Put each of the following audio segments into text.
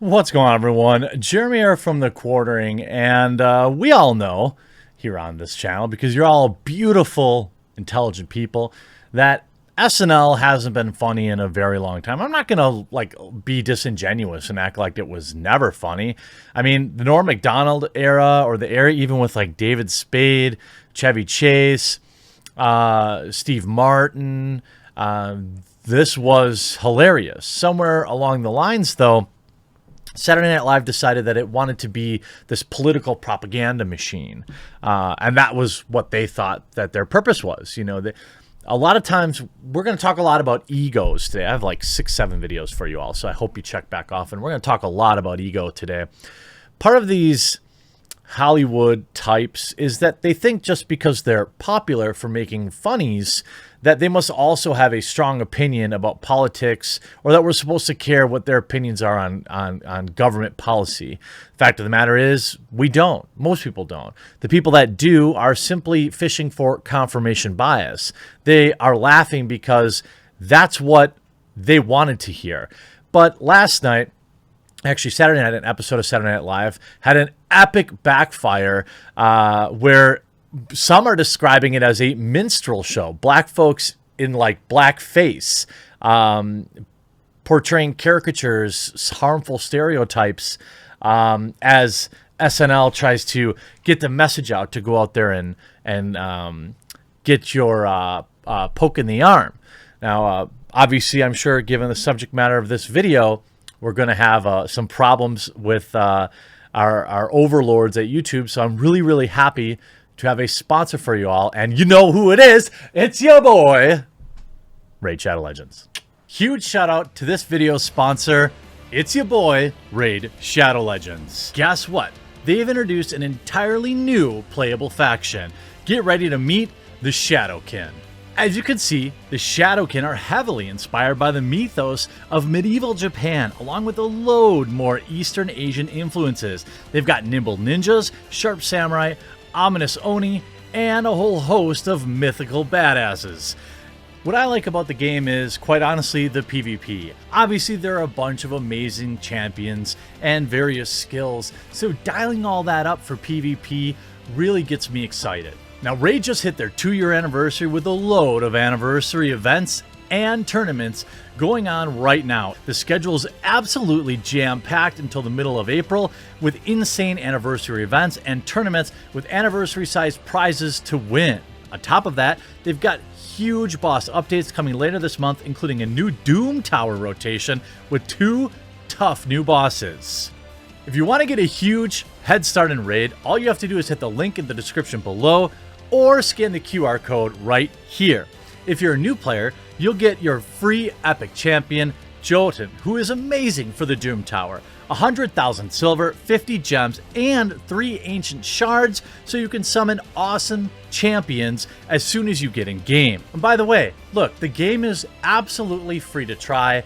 What's going on, everyone? Jeremy here from The Quartering, and we all know here on this channel, because you're all beautiful, intelligent people, that SNL hasn't been funny in a very long time. I'm not gonna be disingenuous and act like it was never funny. I mean, the Norm Macdonald era, or the era even with like David Spade, Chevy Chase, Steve Martin, this was hilarious. Somewhere along the lines, though, Saturday Night Live decided that it wanted to be this political propaganda machine. And that was what they thought that their purpose was. You know, a lot of times we're going to talk a lot about egos today. I have like 6-7 videos for you all, so I hope you check back often. We're going to talk a lot about ego today. Part of these Hollywood types is that they think just because they're popular for making funnies that they must also have a strong opinion about politics, or that we're supposed to care what their opinions are on government policy. Fact of the matter is, we don't. Most people don't. The people that do are simply fishing for confirmation bias. They are laughing because that's what they wanted to hear. But last night, actually Saturday night, an episode of Saturday Night Live had an epic backfire where some are describing it as a minstrel show. Black folks in like blackface, portraying caricatures, harmful stereotypes, as SNL tries to get the message out to go out there and get your poke in the arm. Now, obviously, I'm sure given the subject matter of this video, we're going to have some problems with our overlords at YouTube. So I'm really, really happy to have a sponsor for you all. And you know who it is. It's your boy, Raid Shadow Legends. Huge shout out to this video's sponsor. It's your boy, Raid Shadow Legends. Guess what? They've introduced an entirely new playable faction. Get ready to meet the Shadowkin. As you can see, the Shadowkin are heavily inspired by the mythos of medieval Japan, along with a load more Eastern Asian influences. They've got nimble ninjas, sharp samurai, ominous oni, and a whole host of mythical badasses. What I like about the game is, quite honestly, the PvP. Obviously, there are a bunch of amazing champions and various skills, so dialing all that up for PvP really gets me excited. Now, Raid just hit their 2-year anniversary with a load of anniversary events and tournaments going on right now. The schedule is absolutely jam-packed until the middle of April, with insane anniversary events and tournaments with anniversary-sized prizes to win. On top of that, they've got huge boss updates coming later this month, including a new Doom Tower rotation with 2 tough new bosses. If you want to get a huge head start in Raid, all you have to do is hit the link in the description below or scan the QR code right here. If you're a new player, you'll get your free epic champion, Jotun, who is amazing for the Doom Tower. 100,000 silver, 50 gems, and 3 ancient shards, so you can summon awesome champions as soon as you get in game. And by the way, look, the game is absolutely free to try.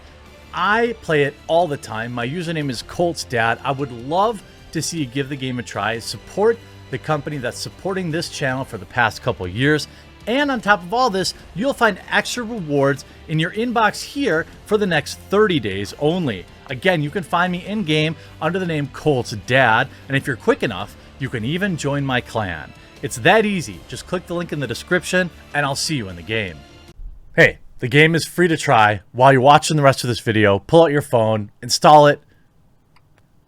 I play it all the time. My username is Colt's Dad. I would love to see you give the game a try. Support the company that's supporting this channel for the past couple years. And on top of all this, you'll find extra rewards in your inbox here for the next 30 days only. Again, you can find me in-game under the name Colt's Dad, and if you're quick enough, you can even join my clan. It's that easy. Just click the link in the description, and I'll see you in the game. Hey, the game is free to try. While you're watching the rest of this video, pull out your phone, install it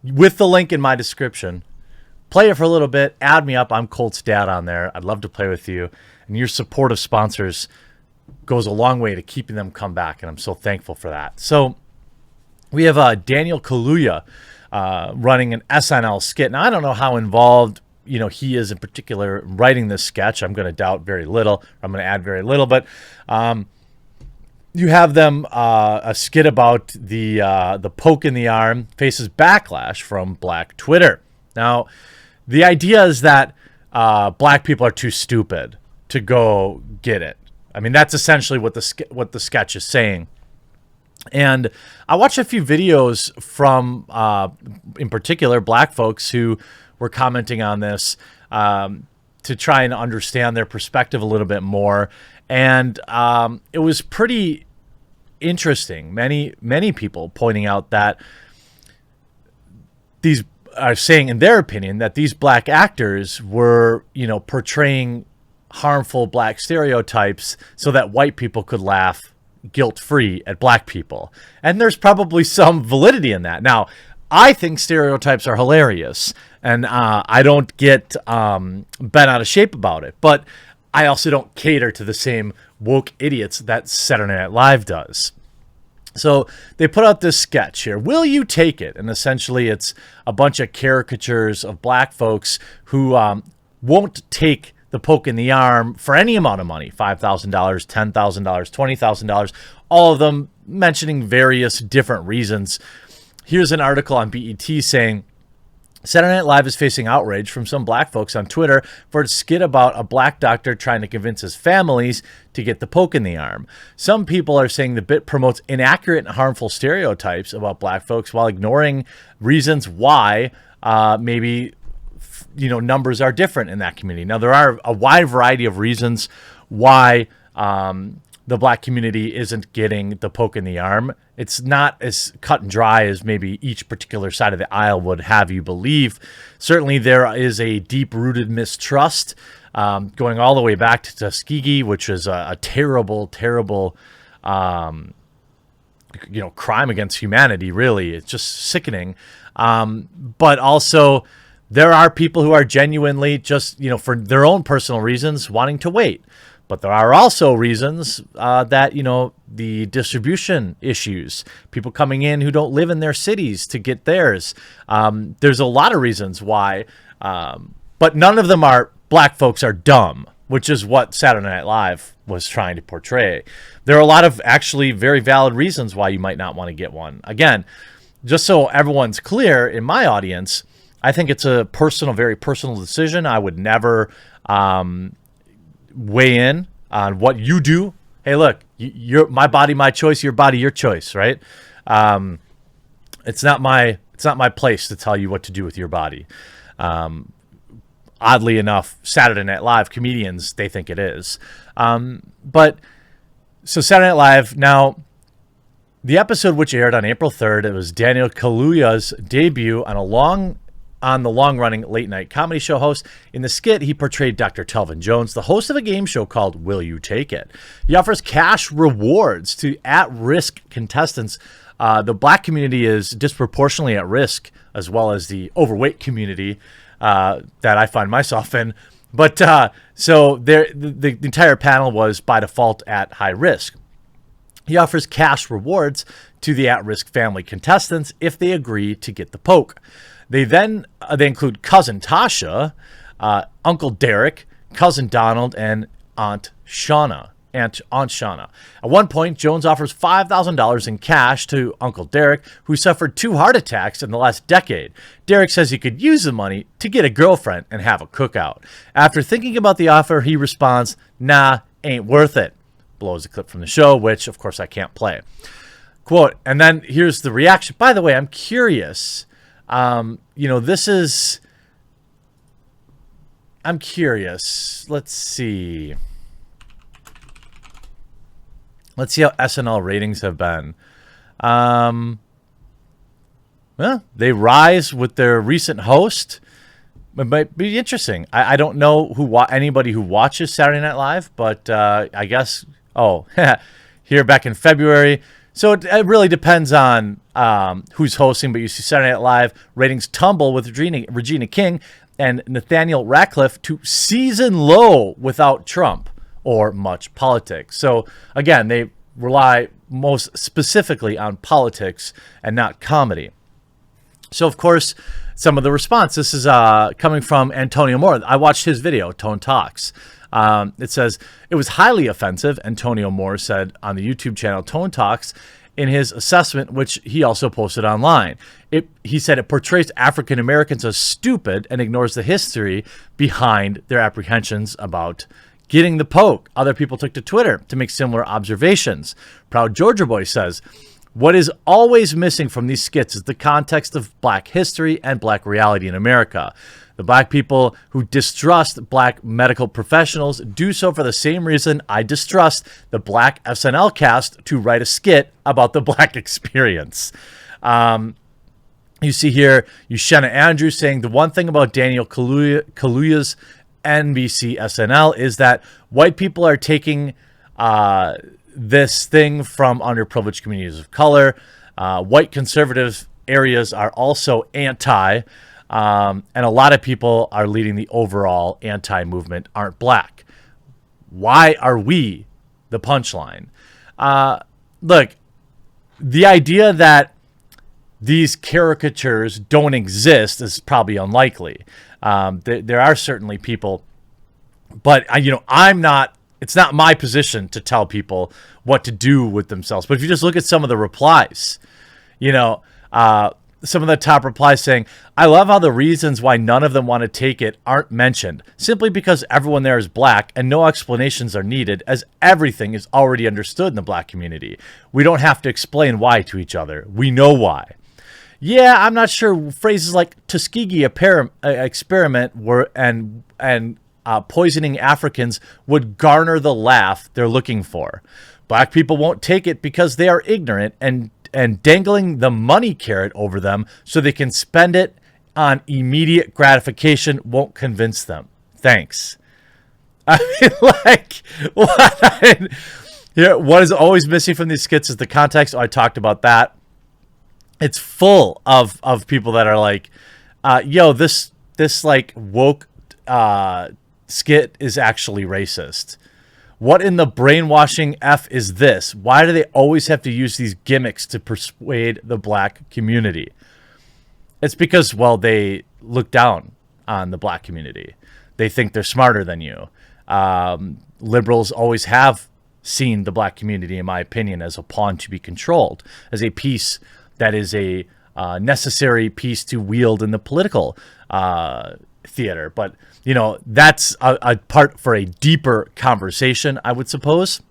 with the link in my description. Play it for a little bit, add me up. I'm Colt's Dad on there. I'd love to play with you. And your support of sponsors goes a long way to keeping them come back, and I'm so thankful for that. So we have Daniel Kaluuya running an SNL skit. Now, I don't know how involved he is in particular writing this sketch. I'm going to doubt very little. I'm going to add very little, but you have them a skit about the poke in the arm faces backlash from Black Twitter. Now, the idea is that black people are too stupid to go get it. I mean, that's essentially what the sketch is saying. And I watched a few videos from, in particular, black folks who were commenting on this to try and understand their perspective a little bit more. And it was pretty interesting. Many people pointing out that these are saying, in their opinion, that these black actors were, portraying harmful black stereotypes so that white people could laugh guilt-free at black people. And there's probably some validity in that. Now, I think stereotypes are hilarious, and I don't get bent out of shape about it. But I also don't cater to the same woke idiots that Saturday Night Live does. So they put out this sketch here, Will You Take It? And essentially it's a bunch of caricatures of black folks who won't take the poke in the arm for any amount of money, $5,000, $10,000, $20,000, all of them mentioning various different reasons. Here's an article on BET saying, Saturday Night Live is facing outrage from some black folks on Twitter for its skit about a black doctor trying to convince his families to get the poke in the arm. Some people are saying the bit promotes inaccurate and harmful stereotypes about black folks while ignoring reasons why maybe numbers are different in that community. Now, there are a wide variety of reasons why the black community isn't getting the poke in the arm. It's not as cut and dry as maybe each particular side of the aisle would have you believe. Certainly there is a deep-rooted mistrust going all the way back to Tuskegee, which is a terrible, terrible crime against humanity, really. It's just sickening. But also there are people who are genuinely just, for their own personal reasons, wanting to wait. But there are also reasons that, the distribution issues, people coming in who don't live in their cities to get theirs. There's a lot of reasons why, but none of them are black folks are dumb, which is what Saturday Night Live was trying to portray. There are a lot of actually very valid reasons why you might not want to get one. Again, just so everyone's clear, in my audience, I think it's a very personal decision. I would never weigh in on what you do. Hey, look, my body, my choice, your body, your choice, right? It's not my place to tell you what to do with your body. Oddly enough, Saturday Night Live comedians, they think it is. But so Saturday Night Live, now the episode which aired on April 3rd, it was Daniel Kaluuya's debut on the long-running late-night comedy show host. In the skit, he portrayed Dr. Telvin Jones, the host of a game show called Will You Take It? He offers cash rewards to at-risk contestants. The black community is disproportionately at risk, as well as the overweight community that I find myself in. But so the entire panel was, by default, at high risk. He offers cash rewards to the at-risk family contestants if they agree to get the poke. They include cousin Tasha, Uncle Derek, cousin Donald, and Aunt Shauna. At one point, Jones offers $5,000 in cash to Uncle Derek, who suffered 2 heart attacks in the last decade. Derek says he could use the money to get a girlfriend and have a cookout. After thinking about the offer, he responds, "Nah, ain't worth it." Blows a clip from the show, which, of course, I can't play. Quote, and then here's the reaction. By the way, I'm curious. I'm curious. Let's see how SNL ratings have been. Well, they rise with their recent host. It might be interesting. I don't know anybody who watches Saturday Night Live, but I guess, here back in February. So it really depends on who's hosting, but you see Saturday Night Live ratings tumble with Regina King and Nathaniel Ratcliffe to season low without Trump or much politics. So again, they rely most specifically on politics and not comedy. So of course, some of the response, this is coming from Antonio Moore. I watched his video, Tone Talks. It says, it was highly offensive, Antonio Moore said on the YouTube channel Tone Talks in his assessment, which he also posted online. He said it portrays African Americans as stupid and ignores the history behind their apprehensions about getting the poke. Other people took to Twitter to make similar observations. Proud Georgia Boy says, what is always missing from these skits is the context of black history and black reality in America. The black people who distrust black medical professionals do so for the same reason I distrust the black SNL cast to write a skit about the black experience. You see here, Eugenia Andrews saying the one thing about Daniel Kaluuya's NBC SNL is that white people are taking this thing from underprivileged communities of color. White conservative areas are also anti, and a lot of people are leading the overall anti-movement aren't black. Why are we the punchline? Look, the idea that these caricatures don't exist is probably unlikely. There are certainly people, but I'm not. It's not my position to tell people what to do with themselves. But if you just look at some of the replies, some of the top replies saying, "I love how the reasons why none of them want to take it aren't mentioned, simply because everyone there is black and no explanations are needed, as everything is already understood in the black community. We don't have to explain why to each other. We know why." Yeah, I'm not sure phrases like Tuskegee experiment and poisoning Africans would garner the laugh they're looking for. Black people won't take it because they are ignorant and dangling the money carrot over them so they can spend it on immediate gratification won't convince them. Thanks. I mean, like, what? What is always missing from these skits is the context. Oh, I talked about that. It's full of people that are like, this like woke skit is actually racist. What in the brainwashing F is this? Why do they always have to use these gimmicks to persuade the black community? It's because, well, they look down on the black community. They think they're smarter than you. Liberals always have seen the black community, in my opinion, as a pawn to be controlled, as a piece that is a necessary piece to wield in the political theater. But, that's a part for a deeper conversation, I would suppose.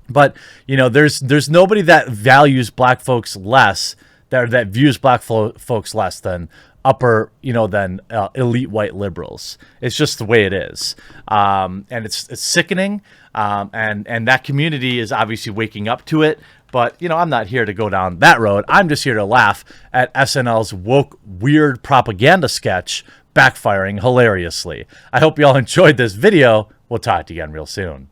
But, there's nobody that values black folks less, that views black folks less than upper, than elite white liberals. It's just the way it is. And it's sickening. And that community is obviously waking up to it. But, I'm not here to go down that road. I'm just here to laugh at SNL's woke, weird propaganda sketch backfiring hilariously. I hope you all enjoyed this video. We'll talk to you again real soon.